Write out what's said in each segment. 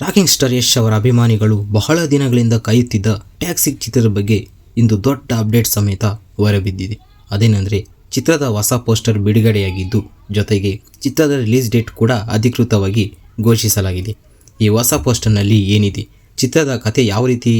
Rocking star Yash ಅವರ ಅಭಿಮಾನಿಗಳು ಬಹಳ ದಿನಗಳಿಂದ ಕಾಯುತ್ತಿದ್ದ ಟ್ಯಾಕ್ಸಿಕ್ ಚಿತ್ರದ ಬಗ್ಗೆ ಇಂದು ದೊಡ್ಡ ಅಪ್ಡೇಟ್ ಸಮೇತ ಹೊರಬಿದ್ದಿದೆ. ಅದೇನೆಂದರೆ ಚಿತ್ರದ ಹೊಸ ಪೋಸ್ಟರ್ ಬಿಡುಗಡೆಯಾಗಿದ್ದು, ಜೊತೆಗೆ ಚಿತ್ರದ ರಿಲೀಸ್ ಡೇಟ್ ಕೂಡ ಅಧಿಕೃತವಾಗಿ ಘೋಷಿಸಲಾಗಿದೆ. ಈ ಹೊಸ ಪೋಸ್ಟರ್ನಲ್ಲಿ ಏನಿದೆ, ಚಿತ್ರದ ಕತೆ ಯಾವ ರೀತಿ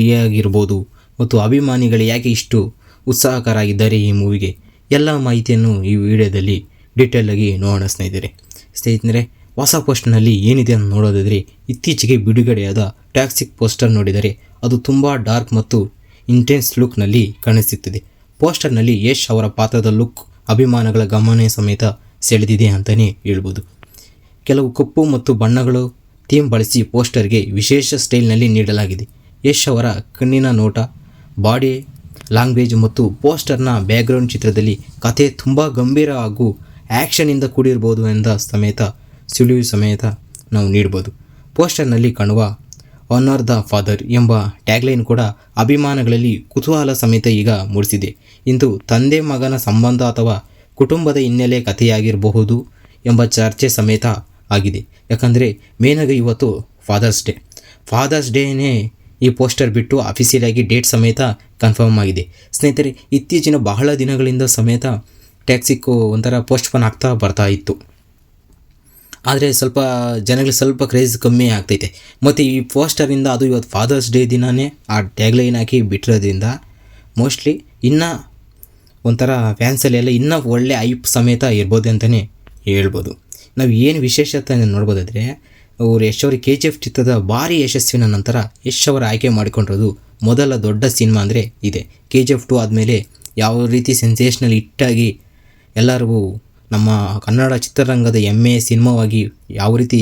ರಿಯಾಗಿರ್ಬೋದು ಮತ್ತು ಅಭಿಮಾನಿಗಳು ಯಾಕೆ ಇಷ್ಟು ಉತ್ಸಾಹಕರಾಗಿದ್ದಾರೆ ಈ ಮೂವಿಗೆ, ಎಲ್ಲ ಮಾಹಿತಿಯನ್ನು ಈ ವಿಡಿಯೋದಲ್ಲಿ ಡೀಟೇಲ್ ಆಗಿ ನೋಡೋಣ ಸ್ನೇಹಿತರೆ. ಹೊಸ ಪೋಸ್ಟರ್ನಲ್ಲಿ ಏನಿದೆ ಅಂತ ನೋಡೋದಾದರೆ, ಇತ್ತೀಚೆಗೆ ಬಿಡುಗಡೆಯಾದ ಟ್ಯಾಕ್ಸಿಕ್ ಪೋಸ್ಟರ್ ನೋಡಿದರೆ ಅದು ತುಂಬ ಡಾರ್ಕ್ ಮತ್ತು ಇಂಟೆನ್ಸ್ ಲುಕ್ನಲ್ಲಿ ಕಾಣಿಸುತ್ತದೆ. ಪೋಸ್ಟರ್ನಲ್ಲಿ ಯಶ್ ಅವರ ಪಾತ್ರದ ಲುಕ್ ಅಭಿಮಾನಿಗಳ ಗಮನ ಸಮೇತ ಸೆಳೆದಿದೆ ಅಂತಲೇ ಹೇಳ್ಬೋದು. ಕೆಲವು ಕಪ್ಪು ಮತ್ತು ಬಣ್ಣಗಳು ಥೀಮ್ ಬಳಸಿ ಪೋಸ್ಟರ್ಗೆ ವಿಶೇಷ ಸ್ಟೈಲ್ನಲ್ಲಿ ನೀಡಲಾಗಿದೆ. ಯಶ್ ಅವರ ಕಣ್ಣಿನ ನೋಟ, ಬಾಡಿ ಲ್ಯಾಂಗ್ವೇಜ್ ಮತ್ತು ಪೋಸ್ಟರ್ನ ಬ್ಯಾಕ್ಗ್ರೌಂಡ್ ಚಿತ್ರದಲ್ಲಿ ಕತೆ ತುಂಬ ಗಂಭೀರ ಹಾಗೂ ಆ್ಯಕ್ಷನಿಂದ ಕೂಡಿರ್ಬೋದು ಎಂದ ಸುಳಿವು ಸಮೇತ ನಾವು ನೀಡ್ಬೋದು. ಪೋಸ್ಟರ್ನಲ್ಲಿ ಕಾಣುವ ಆನರ್ ದ ಫಾದರ್ ಎಂಬ ಟ್ಯಾಗ್ಲೈನ್ ಕೂಡ ಅಭಿಮಾನಿಗಳಲ್ಲಿ ಕುತೂಹಲ ಸಮೇತ ಈಗ ಮೂಡಿಸಿದೆ. ಇಂದು ತಂದೆ ಮಗನ ಸಂಬಂಧ ಅಥವಾ ಕುಟುಂಬದ ಹಿನ್ನೆಲೆ ಕಥೆಯಾಗಿರಬಹುದು ಎಂಬ ಚರ್ಚೆ ಸಮೇತ ಆಗಿದೆ. ಯಾಕಂದರೆ ಮೇನಾಗಿ ಇವತ್ತು ಫಾದರ್ಸ್ ಡೇನೇ ಈ ಪೋಸ್ಟರ್ ಬಿಟ್ಟು ಅಫಿಷಿಯಲಾಗಿ ಡೇಟ್ ಸಮೇತ ಕನ್ಫರ್ಮ್ ಆಗಿದೆ. ಸ್ನೇಹಿತರೆ, ಇತ್ತೀಚಿನ ಬಹಳ ದಿನಗಳಿಂದ ಸಮೇತ ಟ್ಯಾಕ್ಸಿಕ್ಕು ಒಂಥರ ಪೋಸ್ಟ್ಪೋನ್ ಆಗ್ತಾ ಬರ್ತಾ ಇತ್ತು. ಆದರೆ ಜನಗಳಿಗೆ ಸ್ವಲ್ಪ ಕ್ರೇಜ್ ಕಮ್ಮಿ ಆಗ್ತೈತೆ. ಮತ್ತು ಈ ಪೋಸ್ಟರಿಂದ ಅದು ಇವತ್ತು ಫಾದರ್ಸ್ ಡೇ ದಿನವೇ ಆ ಟ್ಯಾಗ್ಲೈನ್ ಹಾಕಿ ಬಿಟ್ಟಿರೋದ್ರಿಂದ ಮೋಸ್ಟ್ಲಿ ಇನ್ನೂ ಒಂಥರ ಫ್ಯಾನ್ಸಲ್ಲೆಲ್ಲ ಇನ್ನೂ ಒಳ್ಳೆ ಐಪ್ ಸಮೇತ ಇರ್ಬೋದು ಅಂತಲೇ ಹೇಳ್ಬೋದು. ನಾವು ಏನು ವಿಶೇಷತೆ ನೋಡ್ಬೋದಾದರೆ, ಅವರು ಯಶ್ ಅವರ KGF ಚಿತ್ರದ ಭಾರಿ ಯಶಸ್ವಿನ ನಂತರ ಯಶ್ ಅವರ ಆಯ್ಕೆ ಮಾಡಿಕೊಂಡಿರೋದು ಮೊದಲ ದೊಡ್ಡ ಸಿನಿಮಾ ಅಂದರೆ ಇದೆ. KGF 2 ಆದಮೇಲೆ ಯಾವ ರೀತಿ ಸೆನ್ಸೇಷನಲ್ ಹಿಟ್ಟಾಗಿ ಎಲ್ಲರಿಗೂ ನಮ್ಮ ಕನ್ನಡ ಚಿತ್ರರಂಗದ ಹೆಮ್ಮೆ ಸಿನಿಮಾವಾಗಿ ಯಾವ ರೀತಿ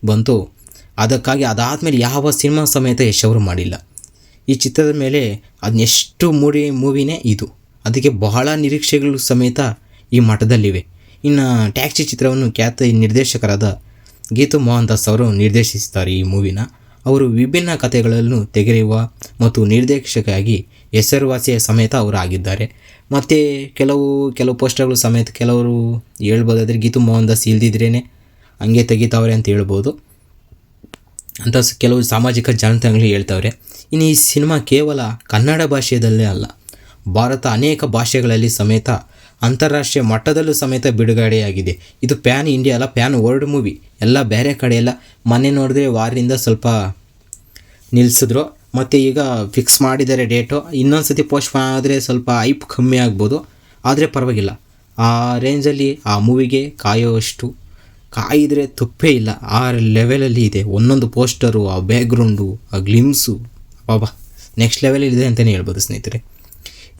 ಬಂತು, ಅದಕ್ಕಾಗಿ ಅದಾದಮೇಲೆ ಯಾವ ಸಿನಿಮಾ ಸಮೇತ ಯಶ್ ಅವರು ಮಾಡಿಲ್ಲ. ಈ ಚಿತ್ರದ ಮೇಲೆ ಅದನ್ನೆಷ್ಟು ಮೂವಿನೇ ಇದು. ಅದಕ್ಕೆ ಬಹಳ ನಿರೀಕ್ಷೆಗಳು ಸಮೇತ ಈ ಮಟ್ಟದಲ್ಲಿವೆ. ಇನ್ನು ಟ್ಯಾಕ್ಸಿ ಚಿತ್ರವನ್ನು ಖ್ಯಾತ ನಿರ್ದೇಶಕರಾದ ಗೀತು ಮೋಹನ್ ದಾಸ್ ಅವರು ನಿರ್ದೇಶಿಸುತ್ತಾರೆ. ಈ ಮೂವಿನ ಅವರು ವಿಭಿನ್ನ ಕಥೆಗಳನ್ನು ತೆಗೆಯುವ ಮತ್ತು ನಿರ್ದೇಶಕರಾಗಿ ಹೆಸರುವಾಸಿಯ ಸಮೇತ ಅವರು ಆಗಿದ್ದಾರೆ. ಮತ್ತು ಕೆಲವು ಪೋಸ್ಟರ್ಗಳು ಸಮೇತ ಕೆಲವರು ಹೇಳ್ಬೋದಾದರೆ ಗೀತು ಮೋಹನ್ ದಾಸ್ ಇಲ್ದಿದ್ರೇ ಹಂಗೆ ತೆಗಿತಾವ್ರೆ ಅಂತ ಹೇಳ್ಬೋದು ಅಂತ ಕೆಲವು ಸಾಮಾಜಿಕ ಜಾಲತಾಣಗಳು ಹೇಳ್ತಾವ್ರೆ. ಇನ್ನು ಈ ಸಿನಿಮಾ ಕೇವಲ ಕನ್ನಡ ಭಾಷೆಯಲ್ಲೇ ಅಲ್ಲ, ಭಾರತ ಅನೇಕ ಭಾಷೆಗಳಲ್ಲಿ ಸಮೇತ ಅಂತಾರಾಷ್ಟ್ರೀಯ ಮಟ್ಟದಲ್ಲೂ ಸಮೇತ ಬಿಡುಗಡೆಯಾಗಿದೆ. ಇದು ಪ್ಯಾನ್ ಇಂಡಿಯಾ ಅಲ್ಲ, ಪ್ಯಾನ್ ವರ್ಲ್ಡ್ ಮೂವಿ. ಎಲ್ಲ ಬೇರೆ ಕಡೆ ಎಲ್ಲ ಮೊನ್ನೆ ನೋಡಿದ್ರೆ ವಾರದಿಂದ ಸ್ವಲ್ಪ ನಿಲ್ಲಿಸಿದ್ರು, ಮತ್ತು ಈಗ ಫಿಕ್ಸ್ ಮಾಡಿದ್ದಾರೆ ಡೇಟು. ಇನ್ನೊಂದು ಸತಿ ಪೋಸ್ಟ್ಪೋನ್ ಆದರೆ ಸ್ವಲ್ಪ ಐಪ್ ಕಮ್ಮಿ ಆಗ್ಬೋದು, ಆದರೆ ಪರವಾಗಿಲ್ಲ. ಆ ರೇಂಜಲ್ಲಿ ಆ ಮೂವಿಗೆ ಕಾಯಿದ್ರೆ ತಪ್ಪೇ ಇಲ್ಲ. ಆ ಲೆವೆಲಲ್ಲಿ ಇದೆ ಒಂದೊಂದು ಪೋಸ್ಟರು, ಆ ಬ್ಯಾಕ್ಗ್ರೌಂಡು, ಆ ಗ್ಲಿಮ್ಸು, ಬಾಬಾ ನೆಕ್ಸ್ಟ್ ಲೆವೆಲಲ್ಲಿ ಇದೆ ಅಂತಲೇ ಹೇಳ್ಬೋದು ಸ್ನೇಹಿತರೆ.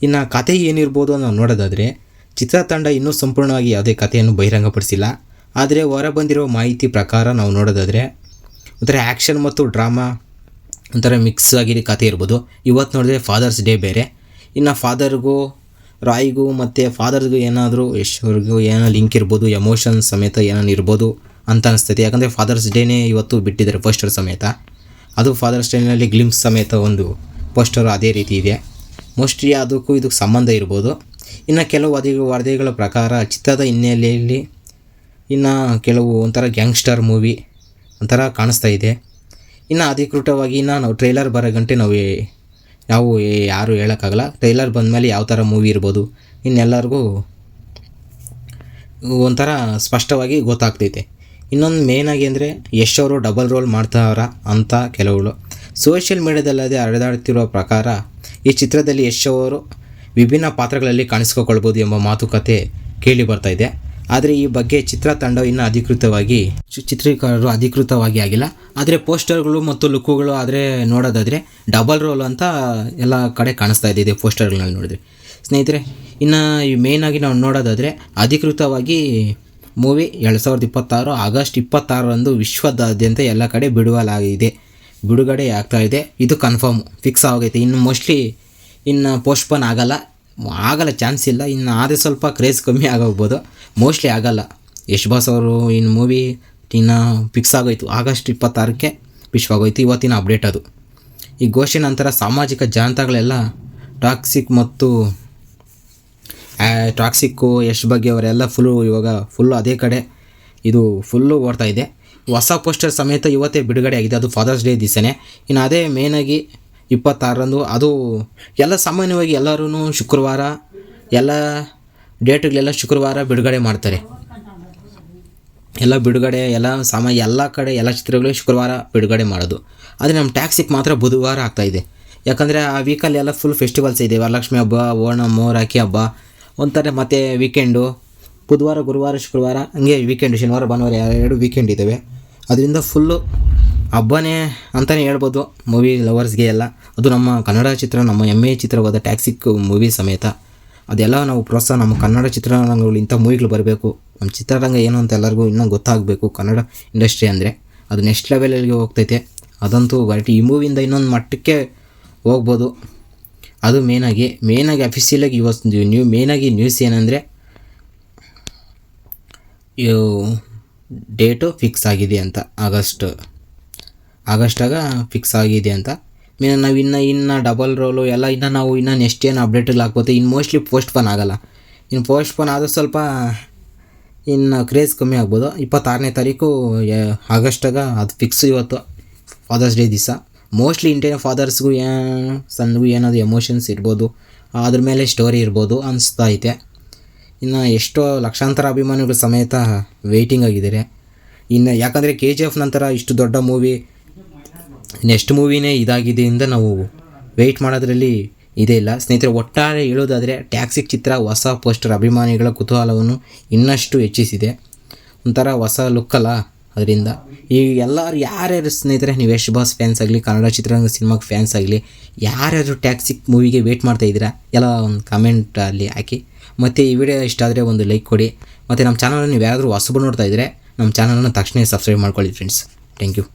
ಇನ್ನು ಕತೆ ಏನಿರ್ಬೋದು ನಾವು ನೋಡೋದಾದರೆ, ಚಿತ್ರತಂಡ ಇನ್ನೂ ಸಂಪೂರ್ಣವಾಗಿ ಯಾವುದೇ ಕಥೆಯನ್ನು ಬಹಿರಂಗಪಡಿಸಿಲ್ಲ. ಆದರೆ ಹೊರಬಂದಿರೋ ಮಾಹಿತಿ ಪ್ರಕಾರ ನಾವು ನೋಡೋದಾದರೆ ಒಂಥರ ಆ್ಯಕ್ಷನ್ ಮತ್ತು ಡ್ರಾಮಾ ಒಂಥರ ಮಿಕ್ಸ್ ಆಗಿ ಕತೆ ಇರ್ಬೋದು. ಇವತ್ತು ನೋಡಿದ್ರೆ ಫಾದರ್ಸ್ ಡೇ ಬೇರೆ, ಇನ್ನು ಫಾದರ್ಗೂ ರಾಯ್ಗೂ ಮತ್ತು ಫಾದರ್ಸ್ಗೂ ಏನಾದರೂ ಯಶ್ ಅವ್ರಿಗೂ ಏನೋ ಲಿಂಕ್ ಇರ್ಬೋದು, ಎಮೋಷನ್ ಸಮೇತ ಏನಾರು ಇರ್ಬೋದು ಅಂತ ಅನಿಸ್ತೈತೆ. ಯಾಕಂದರೆ ಫಾದರ್ಸ್ ಡೇನೇ ಇವತ್ತು ಬಿಟ್ಟಿದ್ದಾರೆ ಪೋಸ್ಟರ್ ಸಮೇತ. ಅದು ಫಾದರ್ಸ್ ಡೇನಲ್ಲಿ ಗ್ಲಿಮ್ಸ್ ಸಮೇತ ಒಂದು ಪೋಸ್ಟರು ಅದೇ ರೀತಿ ಇದೆ. ಮೋಸ್ಟ್ಲಿ ಅದಕ್ಕೂ ಇದಕ್ಕೆ ಸಂಬಂಧ ಇರ್ಬೋದು. ಇನ್ನು ಕೆಲವು ವರದಿಗಳ ಪ್ರಕಾರ ಚಿತ್ರದ ಹಿನ್ನೆಲೆಯಲ್ಲಿ ಇನ್ನು ಕೆಲವು ಒಂಥರ ಗ್ಯಾಂಗ್ಸ್ಟರ್ ಮೂವಿ ಒಂಥರ ಕಾಣಿಸ್ತಾ ಇದೆ. ಇನ್ನು ಅಧಿಕೃತವಾಗಿ ನಾವು ಟ್ರೈಲರ್ ಬರೋ ಗಂಟೆ ಯಾರು ಹೇಳೋಕ್ಕಾಗಲ್ಲ. ಟ್ರೈಲರ್ ಬಂದಮೇಲೆ ಯಾವ ಥರ ಮೂವಿ ಇರ್ಬೋದು ಇನ್ನೆಲ್ಲರಿಗೂ ಒಂಥರ ಸ್ಪಷ್ಟವಾಗಿ ಗೊತ್ತಾಗ್ತೈತೆ. ಇನ್ನೊಂದು ಮೇಯ್ನಾಗಿ ಅಂದರೆ ಯಶ್ ಅವರು ಡಬಲ್ ರೋಲ್ ಮಾಡ್ತಾರ ಅಂತ ಕೆಲವರು ಸೋಷಿಯಲ್ ಮೀಡಿಯಾದಲ್ಲದೆ ಹರಿದಾಡ್ತಿರೋ ಪ್ರಕಾರ ಈ ಚಿತ್ರದಲ್ಲಿ ಯಶ್ ಅವರು ವಿಭಿನ್ನ ಪಾತ್ರಗಳಲ್ಲಿ ಕಾಣಿಸ್ಕೊಳ್ಬೋದು ಎಂಬ ಮಾತುಕತೆ ಕೇಳಿ ಬರ್ತಾ ಇದೆ. ಆದರೆ ಈ ಬಗ್ಗೆ ಚಿತ್ರತಂಡ ಇನ್ನೂ ಚಿತ್ರೀಕರಣರು ಅಧಿಕೃತವಾಗಿ ಆಗಿಲ್ಲ. ಆದರೆ ಪೋಸ್ಟರ್ಗಳು ಮತ್ತು ಲುಕ್ಕುಗಳು ಆದರೆ ನೋಡೋದಾದರೆ ಡಬಲ್ ರೋಲ್ ಅಂತ ಎಲ್ಲ ಕಡೆ ಕಾಣಿಸ್ತಾ ಇದೆ ಪೋಸ್ಟರ್ಗಳಲ್ಲಿ ನೋಡಿದ್ರೆ ಸ್ನೇಹಿತರೆ. ಇನ್ನು ಈ ಮೇಯ್ನಾಗಿ ನಾವು ನೋಡೋದಾದರೆ ಅಧಿಕೃತವಾಗಿ ಮೂವಿ 2026 ಆಗಸ್ಟ್ 26ರಂದು ವಿಶ್ವದಾದ್ಯಂತ ಎಲ್ಲ ಕಡೆ ಬಿಡುಗಡೆ ಆಗ್ತಾ ಇದೆ. ಇದು ಕನ್ಫರ್ಮ್ ಫಿಕ್ಸ್ ಆಗೈತೆ. ಇನ್ನು ಮೋಸ್ಟ್ಲಿ ಇನ್ನು ಪೋಸ್ಟ್ಪೋನ್ ಆಗಲ್ಲ ಚಾನ್ಸ್ ಇಲ್ಲ. ಇನ್ನು ಆದರೆ ಸ್ವಲ್ಪ ಕ್ರೇಜ್ ಕಮ್ಮಿ ಆಗೋಗ್ಬೋದು, ಮೋಸ್ಟ್ಲಿ ಆಗಲ್ಲ. ಯಶ್ ಬಾಸ್ ಅವರು ಇನ್ನು ಮೂವಿ ಇನ್ನು ಫಿಕ್ಸ್ ಆಗೋಯ್ತು, ಆಗಸ್ಟ್ 26ಕ್ಕೆ ವಿಶ್ವಾಗೋಯ್ತು. ಇವತ್ತಿನ ಅಪ್ಡೇಟ್ ಅದು. ಈ ಘೋಷಣೆ ನಂತರ ಸಾಮಾಜಿಕ ಜಾಲತಾಣಗಳೆಲ್ಲ ಟಾಕ್ಸಿಕ್ಕು ಯಶ್ ಬಗ್ಗೆ ಅವರೆಲ್ಲ ಫುಲ್ಲು ಅದೇ ಕಡೆ ಇದು ಫುಲ್ಲು ಓಡ್ತಾ ಇದೆ. ಹೊಸ ಪೋಸ್ಟರ್ ಸಮೇತ ಇವತ್ತೇ ಬಿಡುಗಡೆ ಆಗಿದೆ, ಅದು ಫಾದರ್ಸ್ ಡೇ ದಿವಸನೇ. ಇನ್ನು ಅದೇ ಮೇಯ್ನಾಗಿ 26ರಂದು ಅದು ಎಲ್ಲ ಸಾಮಾನ್ಯವಾಗಿ ಎಲ್ಲರೂ ಶುಕ್ರವಾರ ಎಲ್ಲ ಡೇಟ್ಗಳೆಲ್ಲ ಶುಕ್ರವಾರ ಬಿಡುಗಡೆ ಮಾಡ್ತಾರೆ. ಎಲ್ಲ ಬಿಡುಗಡೆ ಎಲ್ಲ ಕಡೆ ಎಲ್ಲ ಚಿತ್ರಗಳು ಶುಕ್ರವಾರ ಬಿಡುಗಡೆ ಮಾಡೋದು. ಆದರೆ ನಮ್ಮ ಟ್ಯಾಕ್ಸಿಗೆ ಮಾತ್ರ ಬುಧವಾರ ಆಗ್ತಾಯಿದೆ. ಯಾಕಂದರೆ ಆ ವೀಕಲ್ಲಿ ಎಲ್ಲ ಫುಲ್ ಫೆಸ್ಟಿವಲ್ಸ್ ಇದೆ, ವರಲಕ್ಷ್ಮಿ ಹಬ್ಬ, ಓಣಮ್, ರಾಖಿ ಹಬ್ಬ ಒಂಥರ, ಮತ್ತು ವೀಕೆಂಡು ಬುಧವಾರ, ಗುರುವಾರ, ಶುಕ್ರವಾರ ಹಂಗೆ ವೀಕೆಂಡು, ಶನಿವಾರ ಭಾನುವಾರ 2 ವೀಕೆಂಡ್ ಇದ್ದಾವೆ. ಅದರಿಂದ ಫುಲ್ಲು ಹಬ್ಬನೇ ಅಂತಲೇ ಹೇಳ್ಬೋದು ಮೂವಿ ಲವರ್ಸ್ಗೆ ಎಲ್ಲ. ಅದು ನಮ್ಮ ಕನ್ನಡ ಚಿತ್ರ, ನಮ್ಮ ಹೆಮ್ಮೆಯ ಚಿತ್ರವಾದ ಟ್ಯಾಕ್ಸಿಕ್ ಮೂವಿ ಸಮೇತ ಅದೆಲ್ಲ ನಾವು ಪ್ರೋತ್ಸಾಹ, ನಮ್ಮ ಕನ್ನಡ ಚಿತ್ರರಂಗಗಳು ಇಂಥ ಮೂವಿಗಳು ಬರಬೇಕು, ನಮ್ಮ ಚಿತ್ರರಂಗ ಏನು ಅಂತ ಎಲ್ಲರಿಗೂ ಇನ್ನೂ ಗೊತ್ತಾಗಬೇಕು. ಕನ್ನಡ ಇಂಡಸ್ಟ್ರಿ ಅಂದರೆ ಅದು ನೆಕ್ಸ್ಟ್ ಲೆವೆಲಲ್ಲಿ ಹೋಗ್ತೈತೆ. ಅದಂತೂ ಈ ಮೂವಿಯಿಂದ ಇನ್ನೊಂದು ಮಟ್ಟಕ್ಕೆ ಹೋಗ್ಬೋದು. ಅದು ಮೇಯ್ನಾಗಿ ಅಫಿಷಿಯಲಾಗಿ ಇವತ್ತು ಮೇಯ್ನಾಗಿ ನ್ಯೂಸ್ ಏನಂದರೆ ಡೇಟು ಫಿಕ್ಸ್ ಆಗಿದೆ ಅಂತ, ಆಗಸ್ಟಾಗ ಫಿಕ್ಸ್ ಆಗಿದೆ ಅಂತ. ನಾವು ಇನ್ನು ಡಬಲ್ ರೋಲು ಎಲ್ಲ ನಾವು ನೆಕ್ಸ್ಟ್ ಏನು ಅಪ್ಡೇಟಲ್ಲಿ ಹಾಕ್ಬೋದು. ಇನ್ನು ಮೋಸ್ಟ್ಲಿ ಪೋಸ್ಟ್ಪೋನ್ ಆಗೋಲ್ಲ. ಇನ್ನು ಪೋಸ್ಟ್ಪೋನ್ ಆದರೂ ಸ್ವಲ್ಪ ಇನ್ನು ಕ್ರೇಜ್ ಕಮ್ಮಿ ಆಗ್ಬೋದು. 26ನೇ ತಾರೀಕು ಆಗಸ್ಟಾಗ ಅದು ಫಿಕ್ಸು. ಇವತ್ತು ಫಾದರ್ಸ್ ಡೇ ದಿವಸ ಮೋಸ್ಟ್ಲಿ ಇಂಡಿಯನ್ ಫಾದರ್ಸ್ಗೂ ಸಣ್ಣಗೂ ಏನಾದರೂ ಎಮೋಷನ್ಸ್ ಇರ್ಬೋದು, ಅದ್ರ ಮೇಲೆ ಸ್ಟೋರಿ ಇರ್ಬೋದು ಅನಿಸ್ತಾ ಐತೆ. ಇನ್ನು ಎಷ್ಟೋ ಲಕ್ಷಾಂತರ ಅಭಿಮಾನಿಗಳು ಸಮೇತ ವೆಯ್ಟಿಂಗ್ ಆಗಿದ್ದಾರೆ. ಇನ್ನು ಯಾಕಂದರೆ KGF ನಂತರ ಇಷ್ಟು ದೊಡ್ಡ ಮೂವಿ ನೆಕ್ಸ್ಟ್ ಮೂವಿನೇ ಇದಾಗಿದೆಯಿಂದ ನಾವು ವೆಯ್ಟ್ ಮಾಡೋದ್ರಲ್ಲಿ ಇದೇ ಇಲ್ಲ. ಸ್ನೇಹಿತರೆ, ಒಟ್ಟಾರೆ ಹೇಳೋದಾದರೆ ಟ್ಯಾಕ್ಸಿಕ್ ಚಿತ್ರ ಹೊಸ ಪೋಸ್ಟರ್ ಅಭಿಮಾನಿಗಳ ಕುತೂಹಲವನ್ನು ಇನ್ನಷ್ಟು ಹೆಚ್ಚಿಸಿದೆ. ಒಂಥರ ಹೊಸ ಲುಕ್ಕಲ್ಲ ಅದರಿಂದ. ಈ ಎಲ್ಲರೂ ಯಾರ್ಯಾರು ಸ್ನೇಹಿತರೆ, ನೀವು ಯಶ್ ಬಾಸ್ ಫ್ಯಾನ್ಸ್ ಆಗಲಿ, ಕನ್ನಡ ಚಿತ್ರರಂಗ ಸಿನಿಮಾಗೆ ಫ್ಯಾನ್ಸ್ ಆಗಲಿ, ಯಾರ್ಯಾರು ಟ್ಯಾಕ್ಸಿಕ್ ಮೂವಿಗೆ ವೆಯ್ಟ್ ಮಾಡ್ತಾಯಿದ್ದೀರಾ ಎಲ್ಲ ಒಂದು ಕಮೆಂಟಲ್ಲಿ ಹಾಕಿ. ಮತ್ತು ಈ ವಿಡಿಯೋ ಇಷ್ಟ ಆದರೆ ಒಂದು ಲೈಕ್ ಕೊಡಿ. ಮತ್ತು ನಮ್ಮ ಚಾನಲನ್ನು ನೀವು ಯಾರಾದರೂ ಹೊಸಬರು ನೋಡ್ತಾ ಇದ್ದರೆ ನಮ್ಮ ಚಾನಲನ್ನು ತಕ್ಷಣ ಸಬ್ಸ್ಕ್ರೈಬ್ ಮಾಡ್ಕೊಳ್ಳಿ ಫ್ರೆಂಡ್ಸ್. Thank you.